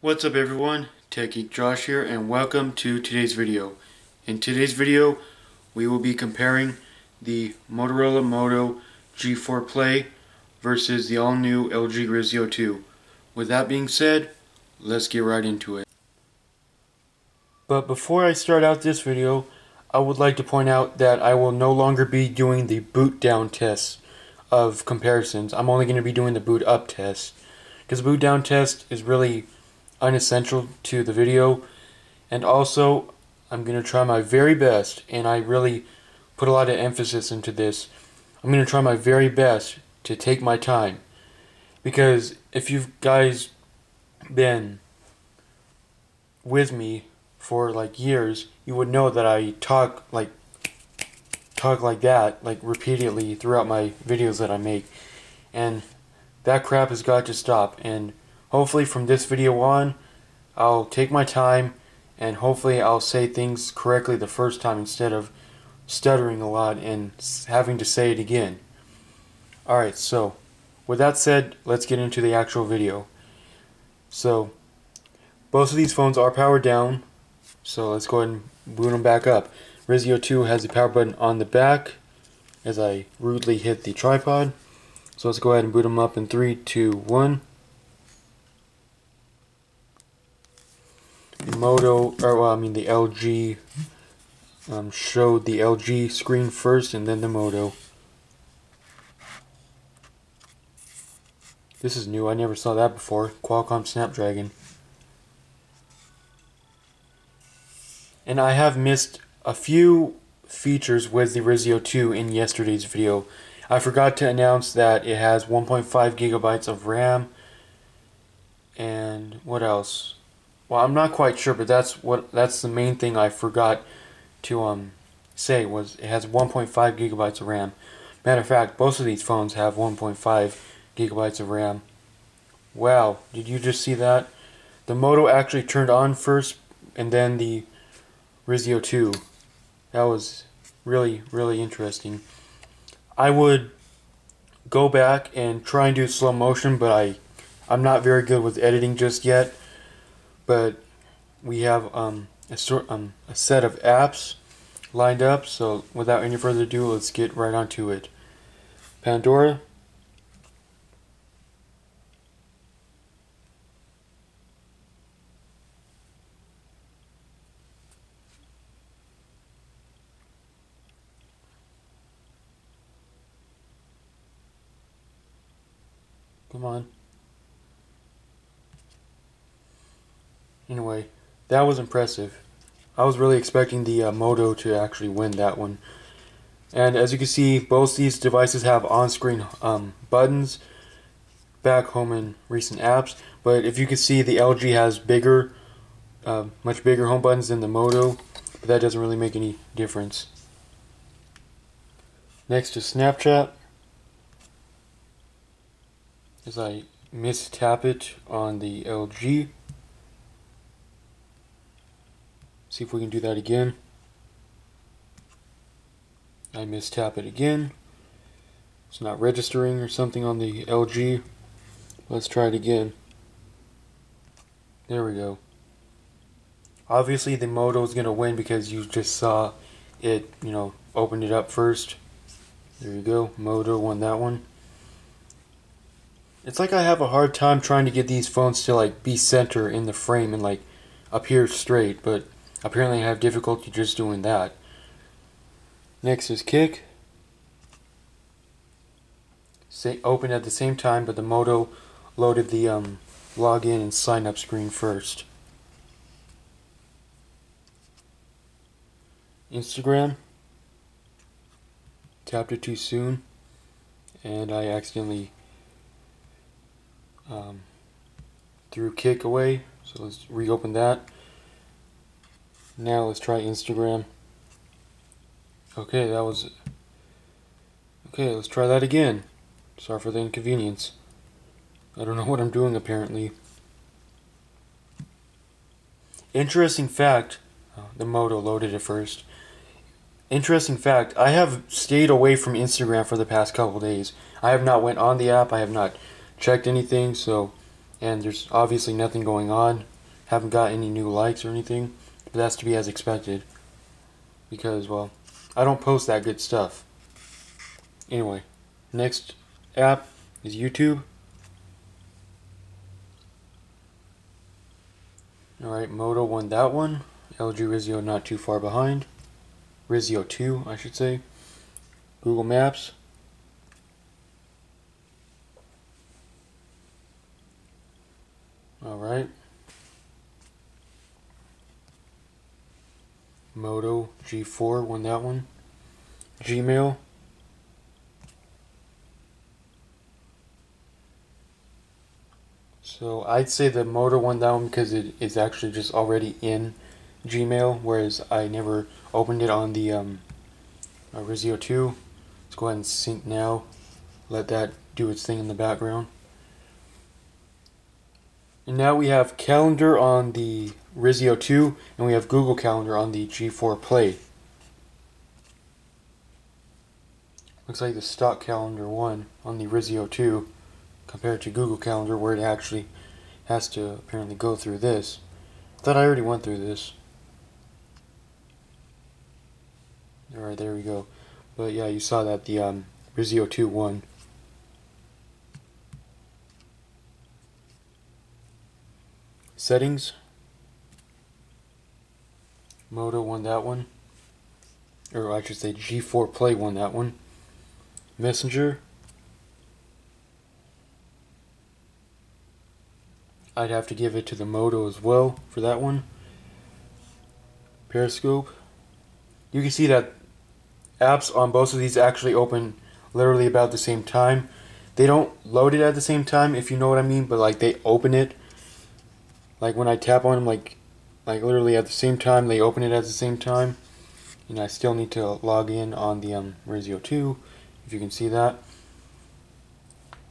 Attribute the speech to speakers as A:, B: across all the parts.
A: What's up everyone, Tech Geek Josh here and welcome to today's video. In today's video we will be comparing the Motorola Moto G4 Play versus the all-new LG Risio 2. With that being said, let's get right into it. But before I start out this video, I would like to point out that I will no longer be doing the boot down tests of comparisons. I'm only going to be doing the boot up test, because the boot down test is really unessential to the video, and also I'm going to try my very best, and I really put a lot of emphasis into this. I'm going to try my very best to take my time, because if you've guys been with me for like years, you would know that I talk like that like repeatedly throughout my videos that I make, and that crap has got to stop. And hopefully from this video on, I'll take my time and hopefully I'll say things correctly the first time instead of stuttering a lot and having to say it again. Alright, so with that said, let's get into the actual video. So, both of these phones are powered down, so let's go ahead and boot them back up. Risio 2 has the power button on the back as I rudely hit the tripod. So let's go ahead and boot them up in 3, 2, 1. The the LG showed the LG screen first and then the Moto. This is new, I never saw that before. Qualcomm Snapdragon. And I have missed a few features with the Risio 2 in yesterday's video. I forgot to announce that it has 1.5 gigabytes of RAM, and what else? Well, I'm not quite sure, but that's the main thing I forgot to say, was it has 1.5 gigabytes of RAM. Matter of fact, both of these phones have 1.5 gigabytes of RAM. Wow, did you just see that? The Moto actually turned on first, and then the Risio 2. That was really, really interesting. I would go back and try and do slow motion, but I'm not very good with editing just yet. But we have a set of apps lined up, so without any further ado, let's get right onto it. Pandora. Come on. Anyway, that was impressive. I was really expecting the Moto to actually win that one. And as you can see, both these devices have on-screen buttons, back, home, and recent apps. But if you can see, the LG has bigger, much bigger home buttons than the Moto. But that doesn't really make any difference. Next is Snapchat. As I mistap it on the LG. See if we can do that again. I mistap it again. It's not registering or something on the LG. Let's try it again. There we go. Obviously the Moto is going to win because you just saw it, opened it up first. There you go. Moto won that one. It's like I have a hard time trying to get these phones to like be center in the frame and like appear straight, but apparently I have difficulty just doing that. Next is Kick. Open at the same time, but the Moto loaded the login and sign up screen first. Instagram. Tapped it too soon, and I accidentally threw Kick away, so let's reopen that. Now let's try Instagram. Okay, let's try that again. Sorry for the inconvenience. I don't know what I'm doing apparently. Interesting fact, the Moto loaded it first. Interesting fact, I have stayed away from Instagram for the past couple days. I have not went on the app, I have not checked anything, so and there's obviously nothing going on. Haven't got any new likes or anything, but that's to be as expected because, well, I don't post that good stuff. Anyway, next app is YouTube. Alright, Moto won that one. LG Risio not too far behind. Risio 2, I should say. Google Maps. Alright. Moto G4 won that one. Gmail. So I'd say the Moto won that one because it is actually just already in Gmail, whereas I never opened it on the Risio 2. Let's go ahead and sync now. Let that do its thing in the background. And now we have Calendar on the Risio 2, and we have Google Calendar on the G4 Play. Looks like the stock calendar won on the Risio 2 compared to Google Calendar, where it actually has to apparently go through this. I thought I already went through this. Alright, there we go. But yeah, you saw that the Risio 2 won. Settings. Moto won that one. Or I should say G4 Play won that one. Messenger. I'd have to give it to the Moto as well for that one. Periscope. You can see that apps on both of these actually open literally about the same time. They don't load it at the same time, if you know what I mean, but like they open it. Like when I tap on them, like literally at the same time, they open it at the same time. And I still need to log in on the Risio 2, if you can see that.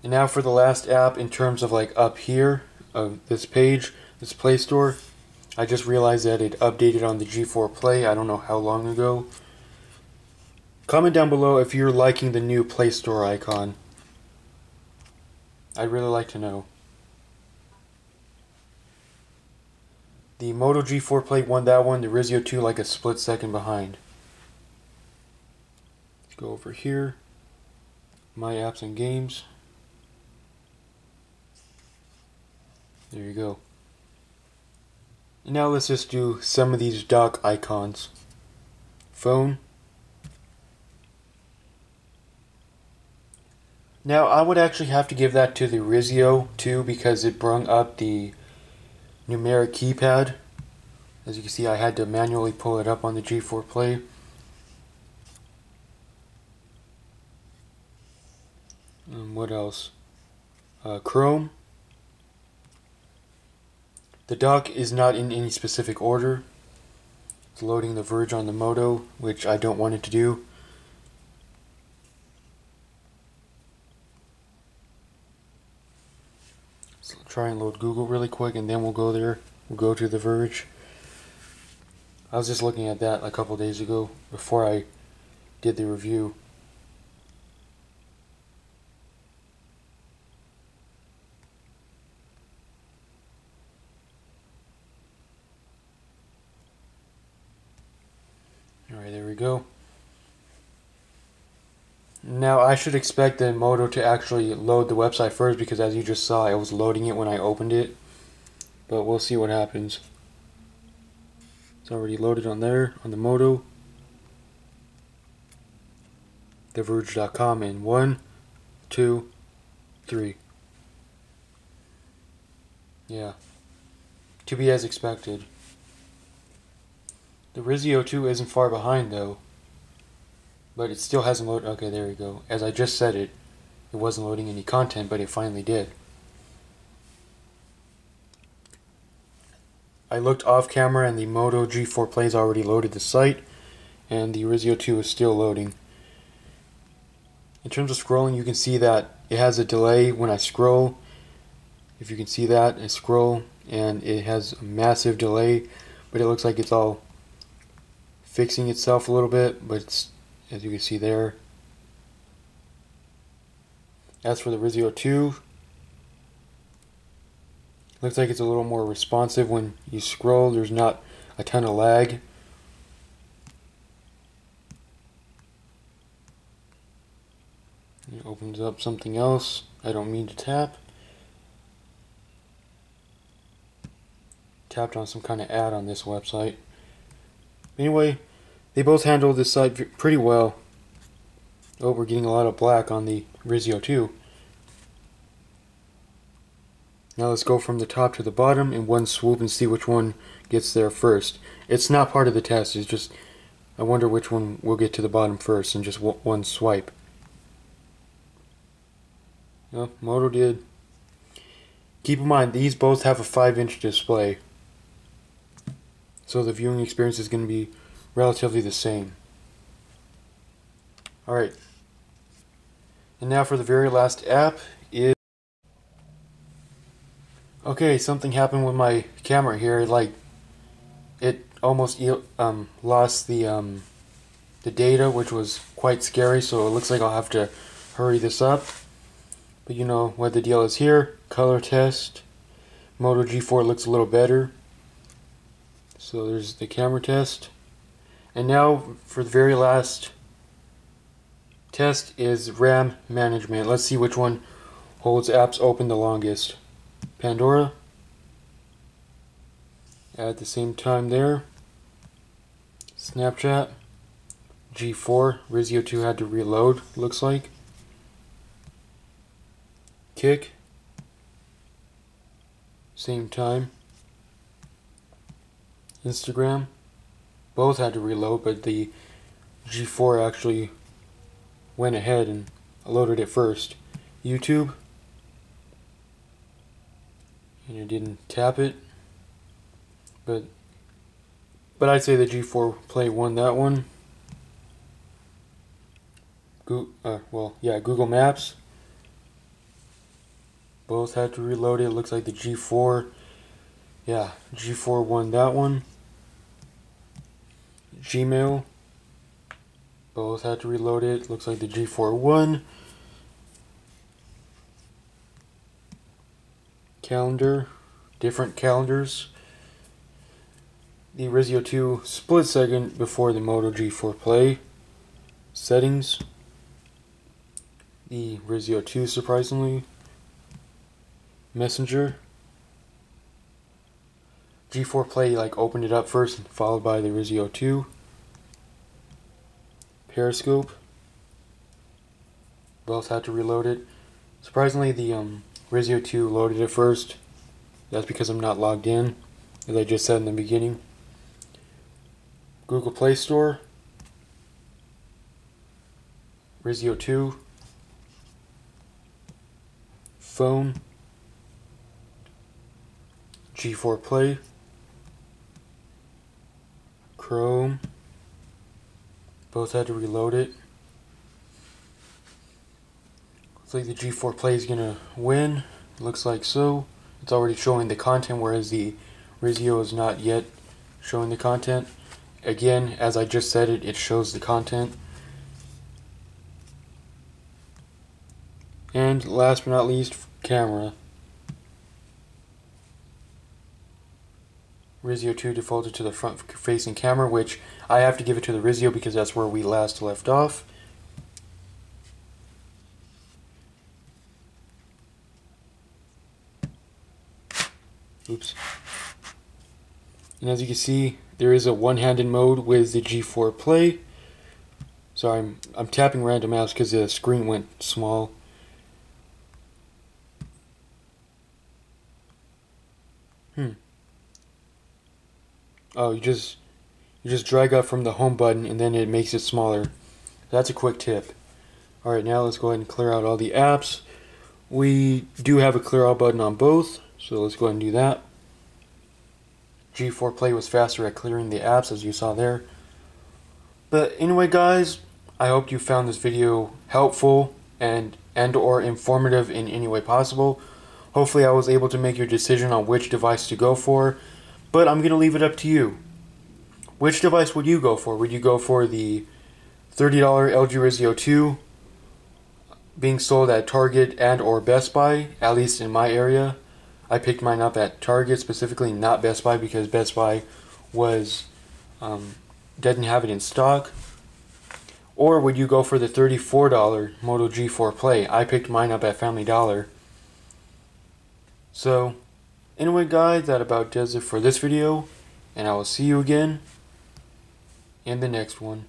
A: And now for the last app in terms of like up here of this page, this Play Store. I just realized that it updated on the G4 Play, I don't know how long ago. Comment down below if you're liking the new Play Store icon. I'd really like to know. The Moto G4 Play won that one, the Risio 2 like a split second behind. Let's go over here. My apps and games. There you go. And now let's just do some of these dock icons. Phone. Now I would actually have to give that to the Risio 2 because it brung up the numeric keypad. As you can see, I had to manually pull it up on the G4 Play. What else? Chrome. The dock is not in any specific order. It's loading the Verge on the Moto, which I don't want it to do. So I'll try and load Google really quick and then we'll go there. We'll go to the Verge. I was just looking at that a couple days ago before I did the review. Alright, there we go. Now I should expect the Moto to actually load the website first because as you just saw, I was loading it when I opened it. But we'll see what happens. It's already loaded on there, on the Moto. TheVerge.com in 1, 2, 3. Yeah. To be as expected. The Risio 2 isn't far behind though. But it still hasn't loaded. Okay, there we go. As I just said it wasn't loading any content, but it finally did. I looked off camera and the Moto G4 Play's already loaded the site, and the Risio 2 is still loading. In terms of scrolling, you can see that it has a delay when I scroll. If you can see that, I scroll and it has a massive delay, but it looks like it's all fixing itself a little bit, but it's, as you can see there. As for the Risio 2, Looks like it's a little more responsive when you scroll. There's not a ton of lag. It opens up something else. I don't mean to tap. Tapped on some kind of ad on this website. Anyway, they both handle this site pretty well. Oh, we're getting a lot of black on the Risio too. Now let's go from the top to the bottom in one swoop and see which one gets there first. It's not part of the test, it's just I wonder which one will get to the bottom first in just one swipe. Well, Moto did. Keep in mind, these both have a 5-inch display, so the viewing experience is going to be relatively the same. Alright, and now for the very last app is... Okay, something happened with my camera here. It almost lost the data, which was quite scary, so it looks like I'll have to hurry this up. But you know what the deal is here. Color test. Moto G4 looks a little better. So there's the camera test. And now for the very last test is RAM management. Let's see which one holds apps open the longest. Pandora. At the same time there. Snapchat. G4. Risio 2 had to reload, looks like. Kick. Same time. Instagram. Both had to reload, but the G4 actually went ahead and loaded it first. YouTube. And it didn't tap it. But I'd say the G4 Play won that one. Google Maps. Both had to reload it. Looks like the G4. Yeah, G4 won that one. Gmail. Both had to reload it. Looks like the G4 won. Calendar. Different calendars. The Risio 2 split second before the Moto G4 Play. Settings. The Risio 2 surprisingly. Messenger. G4 Play opened it up first, followed by the Risio 2. Periscope. Both had to reload it. Surprisingly, the Risio 2 loaded it first. That's because I'm not logged in, as I just said in the beginning. Google Play Store. Risio 2. Phone. G4 Play. Chrome. Both had to reload it. Looks like the G4 Play is gonna win. Looks like so. It's already showing the content, whereas the Risio is not yet showing the content. Again, as I just said, it shows the content. And last but not least, camera. Risio 2 defaulted to the front-facing camera, which I have to give it to the Risio because that's where we last left off. Oops. And as you can see, there is a one-handed mode with the G4 Play. Sorry, I'm tapping random apps because the screen went small. Oh, you just drag up from the home button and then it makes it smaller. That's a quick tip. Alright, now let's go ahead and clear out all the apps. We do have a clear out button on both, so let's go ahead and do that. G4 Play was faster at clearing the apps, as you saw there. But anyway guys, I hope you found this video helpful and or informative in any way possible. Hopefully I was able to make your decision on which device to go for. But I'm going to leave it up to you. Which device would you go for? Would you go for the $30 LG Risio 2 being sold at Target and or Best Buy, at least in my area? I picked mine up at Target specifically, not Best Buy, because Best Buy was didn't have it in stock. Or would you go for the $34 Moto G4 Play? I picked mine up at Family Dollar. So, anyway guys, that about does it for this video, and I will see you again in the next one.